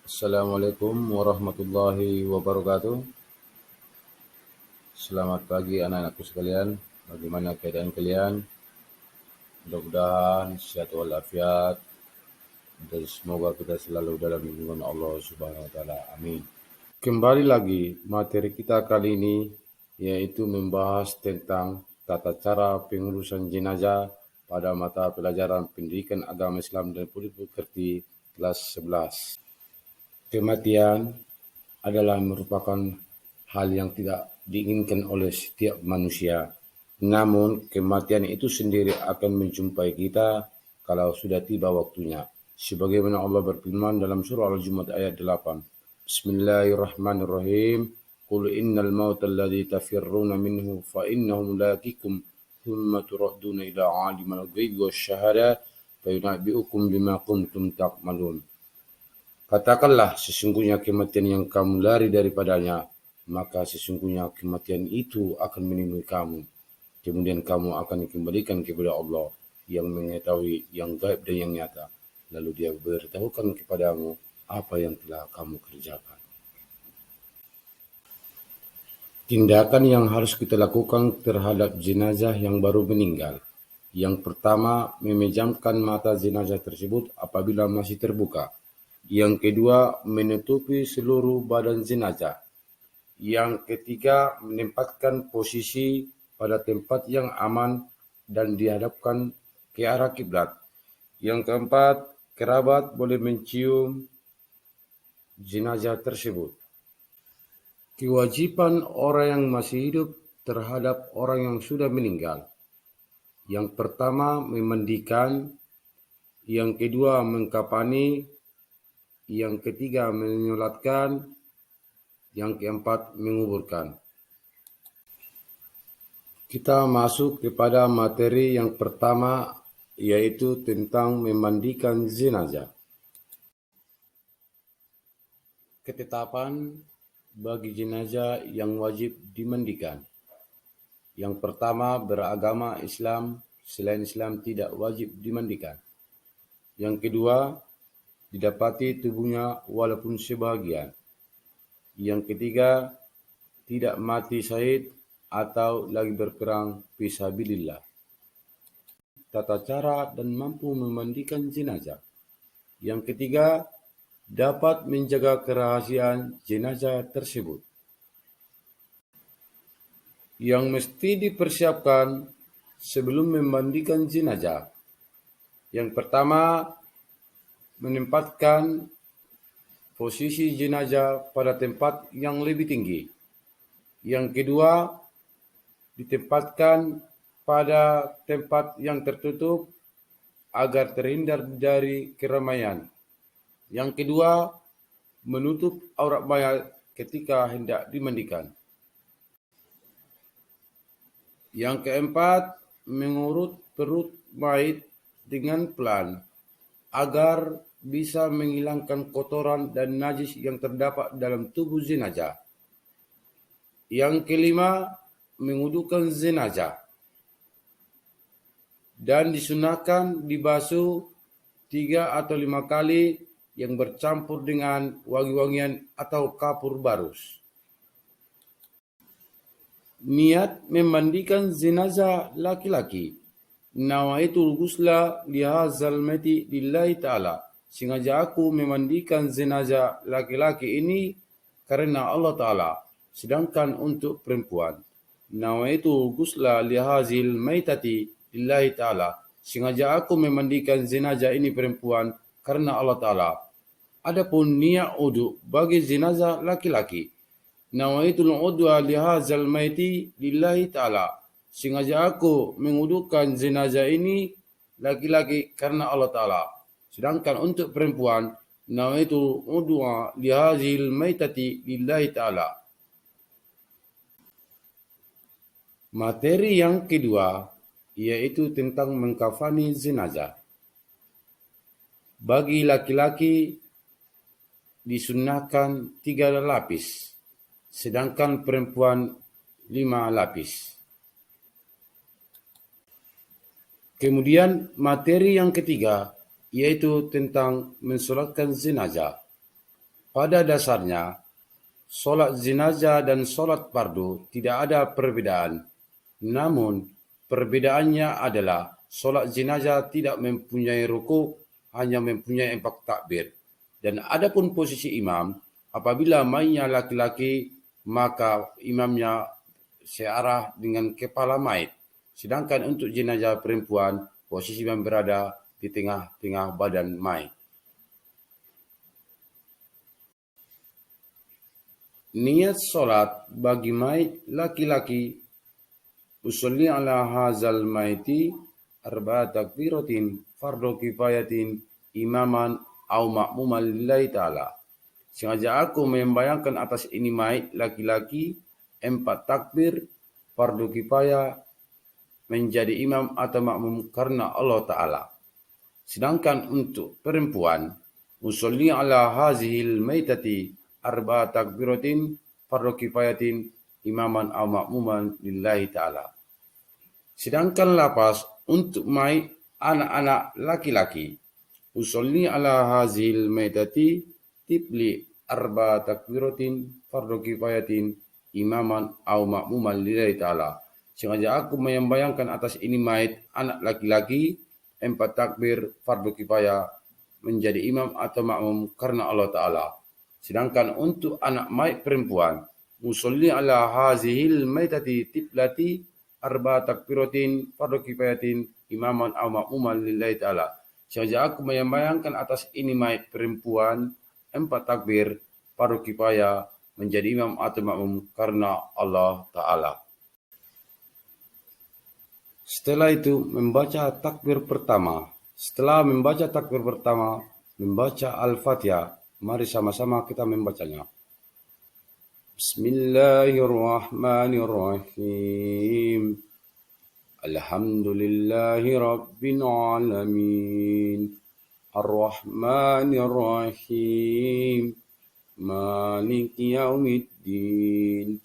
Assalamualaikum warahmatullahi wabarakatuh. Selamat pagi anak-anakku sekalian. Bagaimana keadaan kalian? Mudah-mudahan sehat walafiat dan semoga kita selalu dalam lindungan Allah Subhanahu wa taala. Amin. Kembali lagi materi kita kali ini yaitu membahas tentang tata cara pengurusan jenazah pada mata pelajaran Pendidikan Agama Islam dan Politik Pekerti kelas 11. Kematian adalah merupakan hal yang tidak diinginkan oleh setiap manusia. Namun, kematian itu sendiri akan menjumpai kita kalau sudah tiba waktunya. Sebagaimana Allah berfirman dalam surah Al-Jumu'ah ayat 8. Bismillahirrahmanirrahim. Qul innal mauta alladhi tafirruna minhu fa innahu mulaqikum thumma turadduna ila alimil ghaibi wasyahada fayunabbi'ukum bima kuntum ta'malun. Katakanlah sesungguhnya kematian yang kamu lari daripadanya, maka sesungguhnya kematian itu akan menemui kamu. Kemudian kamu akan dikembalikan kepada Allah yang mengetahui yang gaib dan yang nyata. Lalu dia beritahukan kepadamu apa yang telah kamu kerjakan. Tindakan yang harus kita lakukan terhadap jenazah yang baru meninggal. Yang pertama, memejamkan mata jenazah tersebut apabila masih terbuka. Yang kedua, menutupi seluruh badan jenazah. Yang ketiga, menempatkan posisi pada tempat yang aman dan dihadapkan ke arah kiblat. Yang keempat, kerabat boleh mencium jenazah tersebut. Kewajiban orang yang masih hidup terhadap orang yang sudah meninggal. Yang pertama, memandikan. Yang kedua, mengkafani. Yang ketiga, menyolatkan. Yang keempat, menguburkan. Kita masuk kepada materi yang pertama, yaitu tentang memandikan jenazah. Ketetapan bagi jenazah yang wajib dimandikan. Yang pertama, beragama Islam, selain Islam tidak wajib dimandikan. Yang kedua, didapati tubuhnya walaupun sebahagian. Yang ketiga, tidak mati syahid atau lagi berperang fisabilillah. Tata cara dan mampu memandikan jenazah. Yang ketiga, dapat menjaga kerahasiaan jenazah tersebut. Yang mesti dipersiapkan sebelum memandikan jenazah. Yang pertama, menempatkan posisi jenazah pada tempat yang lebih tinggi. Yang kedua, ditempatkan pada tempat yang tertutup agar terhindar dari keramaian. Yang kedua, menutup aurat mayat ketika hendak dimandikan. Yang keempat, mengurut perut mayit dengan pelan agar bisa menghilangkan kotoran dan najis yang terdapat dalam tubuh jenazah. Yang kelima, mengudukan jenazah dan disunahkan dibasuh 3 atau 5 kali yang bercampur dengan wangi-wangian atau kapur barus. Niat memandikan jenazah laki-laki. Nawaitul ghusla lihazal mati lillahi ta'ala. Sengaja aku memandikan jenazah laki-laki ini karena Allah Ta'ala. Sedangkan untuk perempuan, nawaitul ghusla lihazil maitati lillahi ta'ala. Sengaja aku memandikan jenazah ini perempuan karena Allah Ta'ala. Adapun niat wudu bagi jenazah laki-laki, nawaitul udwa lihazal maiti lillahi ta'ala. Sengaja aku mengudukan jenazah ini laki-laki karena Allah Ta'ala. Sedangkan untuk perempuan, nawaitul udwa lihazil maitati lillahi ta'ala. Materi yang kedua, yaitu tentang mengkafani jenazah. Bagi laki-laki disunnahkan 3 lapis, sedangkan perempuan 5 lapis. Kemudian materi yang ketiga, yaitu tentang mensolatkan jenazah. Pada dasarnya, solat jenazah dan solat fardu tidak ada perbedaan. Namun, perbedaannya adalah solat jenazah tidak mempunyai rukuk, hanya mempunyai 4 takbir. Dan adapun posisi imam, apabila mainnya laki-laki, maka imamnya searah dengan kepala mayit. Sedangkan untuk jenazah perempuan, posisi imam berada di tengah-tengah badan mayit. Niat solat bagi mayit laki-laki, usolli ala hazal maiti arba'a takbiratin fardu kifayatin imaman au ma'muman lillahi ta'ala. Sengaja aku membayangkan atas ini mayit laki-laki 4 takbir fardu kifayah menjadi imam atau makmum karena Allah Ta'ala. Sedangkan untuk perempuan, usolli ala hazihil maitati arba'a takbiratin fardu kifayatin imaman au makmuman lillahi ta'ala. Sedangkan lapas untuk mayit anak-anak laki-laki, usolli ala hazihil maitati tibli arba'a takbiratin fardu kifayatin imaman au makmuman lillahi ta'ala. Sengaja aku membayangkan atas ini mayit anak laki-laki 4 takbir fardu kifayah menjadi imam atau makmum karena Allah Ta'ala. Sedangkan untuk anak mayit perempuan, musolli ala hazihil maitati tiblati arba takbiratin fardu kifayatin imaman au makmuman lillahi ta'ala. Sengaja aku membayangkan atas ini mayit perempuan 4 takbir fardu kifayah menjadi imam atau makmum karena Allah Ta'ala. Setelah itu membaca takbir pertama. Setelah membaca takbir pertama, membaca Al-Fatihah. Mari sama-sama kita membacanya. Bismillahirrahmanirrahim. Alhamdulillahi Rabbil Alamin. Ar-Rahmanirrahim. Maliki Yaumiddin.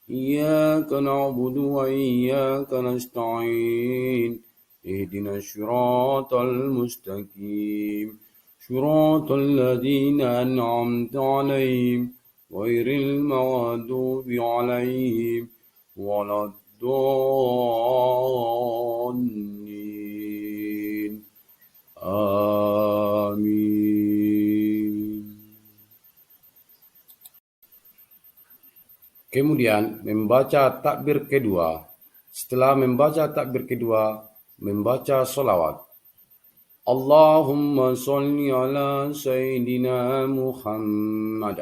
إياك نعبد وإياك نستعين اهدنا الصراط المستقيم صراط الذين أنعمت عليهم غير المغضوب عليهم ولا الضالين آمين. Kemudian membaca takbir kedua. Setelah membaca takbir kedua, membaca solawat. Allahumma salli ala Sayyidina Muhammad.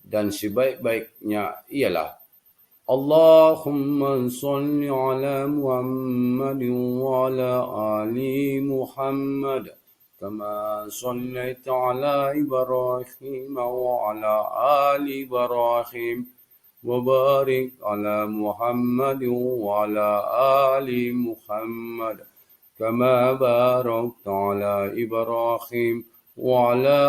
Dan sebaik-baiknya ialah Allahumma salli ala Muhammad wa ala ali Muhammad. Kama sallaita ala Ibrahim wa ala ali Ibrahim. وبارك على محمد وعلى آل محمد كما باركت على إبراهيم وعلى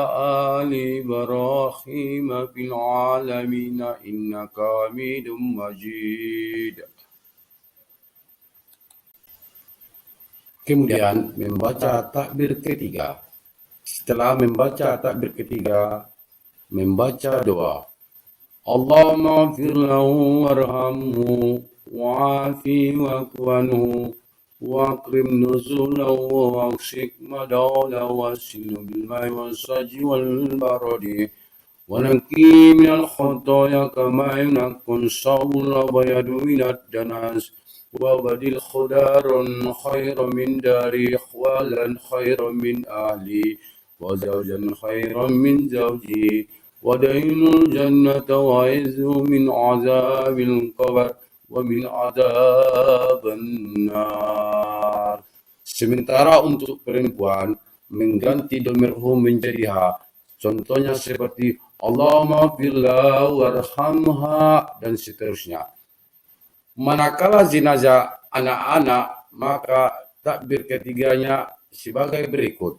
آل إبراهيم في العالمين إنك حميد مجيد. Kemudian membaca takbir ketiga. Setelah membaca takbir ketiga, membaca doa. Allahumma ighfir lahu warhamhu wa'afi wa'fu wa'akrim nuzulahu wa'aksik madawlahu wa'asilu bilma'i wa'saji wal-baradi wa-naki minal khotaya kama yunakun sawla bayadu minad danas wa-badil khudarun khairan min dari ikhwalan khairan min ahli wa-zawjan khairan min zawji ودين الجنة وعز من عذاب القبر ومن عذاب النار. Sementara untuk perempuan mengganti dhamirhu menjadi ha. Contohnya seperti Allahumma firlah warhamha dan seterusnya. Manakala jenazah anak-anak, maka takbir ketiganya sebagai berikut.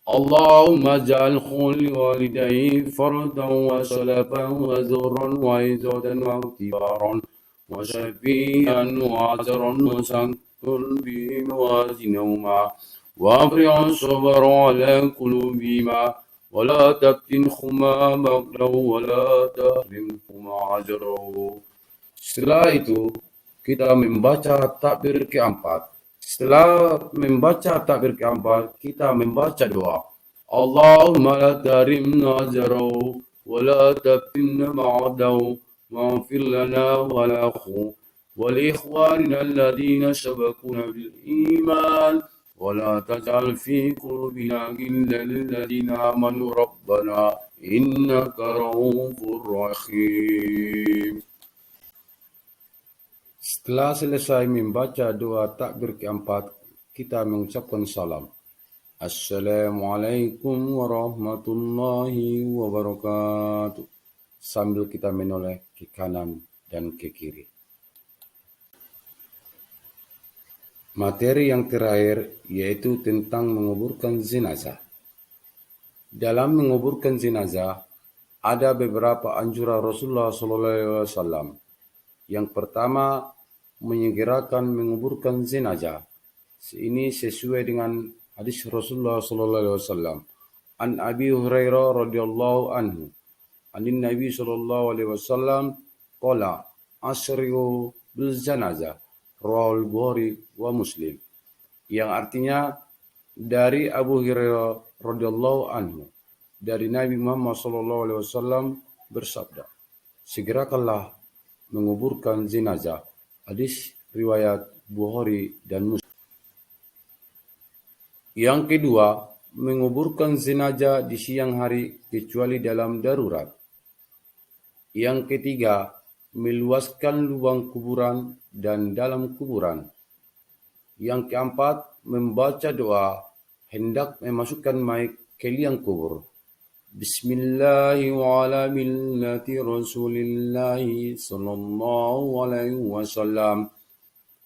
Allahumma ja'al khuli walidayhi fardan wa salafan wa zuhran wa izadan wa tibaran wa syafi'an wa azran wa sankul bihim wa zinahuma wa afri'an sabra ala kulubihima ولا تبتنهما بغلا ولا تحرمهما أجره. Setelah itu, kita membaca takbir keempat. Setelah membaca takbir keempat, kita membaca doa. Allahumma la tarimna ajrahu wa la tabtinna ba'dahu waghfir lana wa lahu wa li ikhwanina alladhina sabaquna bil iman wa la taj'al fi qulubina ghillan lil ladzina amanu rabbana innaka ra'ufur rahim. Setelah selesai membaca doa takbir keempat, kita mengucapkan salam. Assalamualaikum warahmatullahi wabarakatuh. Sambil kita menoleh ke kanan dan ke kiri. Materi yang terakhir yaitu tentang menguburkan jenazah. Dalam menguburkan jenazah, ada beberapa anjuran Rasulullah SAW. Yang pertama, menyegerakan menguburkan jenazah. Ini sesuai dengan hadis Rasulullah SAW. An Abi Hurairah radhiyallahu anhu, anin Nabi SAW, qala asri'u bil janazah, rawahul Bukhari wa Muslim. Yang artinya dari Abu Hurairah radhiyallahu anhu, dari Nabi Muhammad SAW bersabda, segerakanlah menguburkan jenazah. Hadis riwayat Bukhari dan Muslim. Yang kedua, menguburkan jenazah di siang hari kecuali dalam darurat. Yang ketiga, meluaskan lubang kuburan dan dalam kuburan. Yang keempat, membaca doa hendak memasukkan mayat ke liang kubur. Bismillahi wa ala millati Rasulillahi sallallahu alaihi wasallam.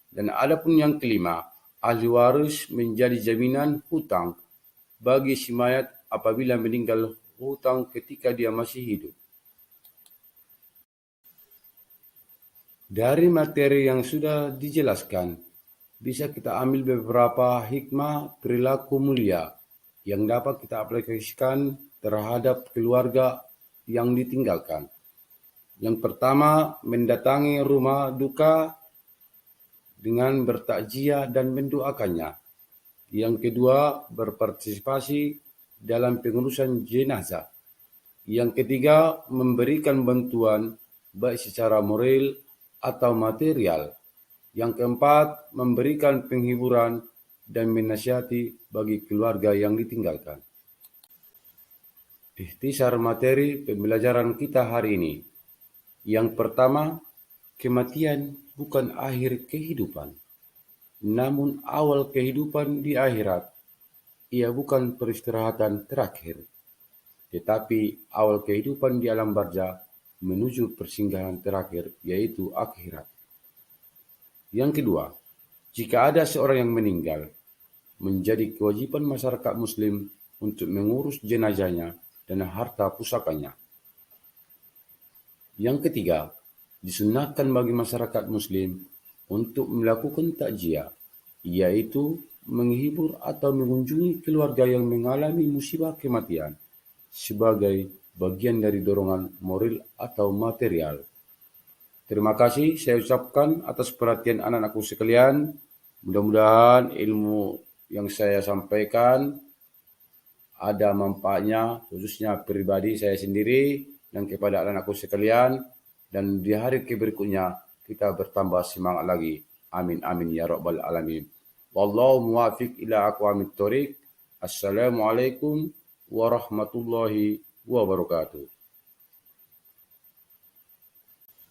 Dan adapun yang kelima, ahli waris menjadi jaminan hutang bagi si mayat apabila meninggal hutang ketika dia masih hidup. Dari materi yang sudah dijelaskan, bisa kita ambil beberapa hikmah perilaku mulia yang dapat kita aplikasikan terhadap keluarga yang ditinggalkan. Yang pertama, mendatangi rumah duka dengan bertakziah dan mendoakannya. Yang kedua, berpartisipasi dalam pengurusan jenazah. Yang ketiga, memberikan bantuan baik secara moral atau material. Yang keempat, memberikan penghiburan dan menasihati bagi keluarga yang ditinggalkan. Ikhtisar materi pembelajaran kita hari ini. Yang pertama, kematian bukan akhir kehidupan, namun awal kehidupan di akhirat. Ia bukan peristirahatan terakhir, tetapi awal kehidupan di alam barzakh menuju persinggahan terakhir, yaitu akhirat. Yang kedua, jika ada seorang yang meninggal, menjadi kewajiban masyarakat muslim untuk mengurus jenazahnya dan harta pusakanya. Yang ketiga, disunahkan bagi masyarakat muslim untuk melakukan takziah, yaitu menghibur atau mengunjungi keluarga yang mengalami musibah kematian sebagai bagian dari dorongan moral atau material. Terima kasih saya ucapkan atas perhatian anak-anakku sekalian. Mudah-mudahan ilmu yang saya sampaikan ada manfaatnya, khususnya pribadi saya sendiri dan kepada anak-anakku sekalian. Dan di hari berikutnya kita bertambah semangat lagi. Amin amin ya rabbal alamin. Wallahu muwafiq ila aqwamit thoriq. Assalamualaikum warahmatullahi wabarakatuh.